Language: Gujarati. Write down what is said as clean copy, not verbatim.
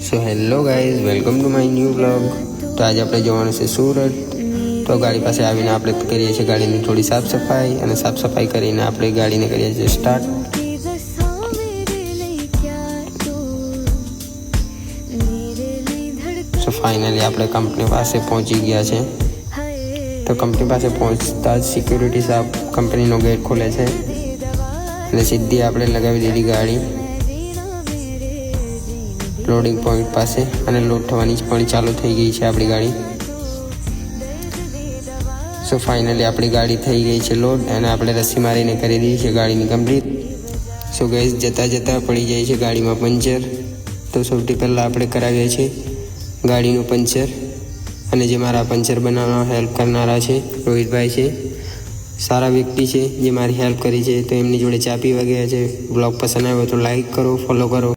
So hello guys, welcome to my new blog. તો આજે આપણે જવાનું છે સુરત. તો ગાડી પાસે આવીને આપણે કરીએ છીએ ગાડીની થોડી સાફ સફાઈ, અને સાફ સફાઈ કરીને આપણે ગાડીને કરીએ છીએ સ્ટાર્ટ. સો ફાઇનલી આપણે કંપની પાસે પહોંચી ગયા છે. તો કંપની પાસે પહોંચતા જ સિક્યુરિટી સાહેબ કંપનીનો ગેટ ખોલે છે અને સીધી આપણે લગાવી દીધી ગાડી લોડિંગ પોઈન્ટ પાસે, અને લોડ થવાની પણ ચાલુ થઈ ગઈ છે આપણી ગાડી. સો ફાઇનલી આપણી ગાડી થઈ ગઈ છે લોડ, અને આપણે રસ્સી મારીને કરી દીધી છે ગાડીની કમ્પ્લીટ. સો ગાઈઝ, જતાં પડી જાય છે ગાડીમાં પંચર. તો સૌથી પહેલાં આપણે કરાવીએ છીએ ગાડીનું પંચર, અને જે મારા પંચર બનાવવા હેલ્પ કરનારા છે રોહિતભાઈ છે, સારા વ્યક્તિ છે જે મારી હેલ્પ કરી છે. તો એમની જોડે ચા પીવા ગયા છે. બ્લોગ પસંદ આવ્યો તો લાઈક કરો, ફોલો કરો.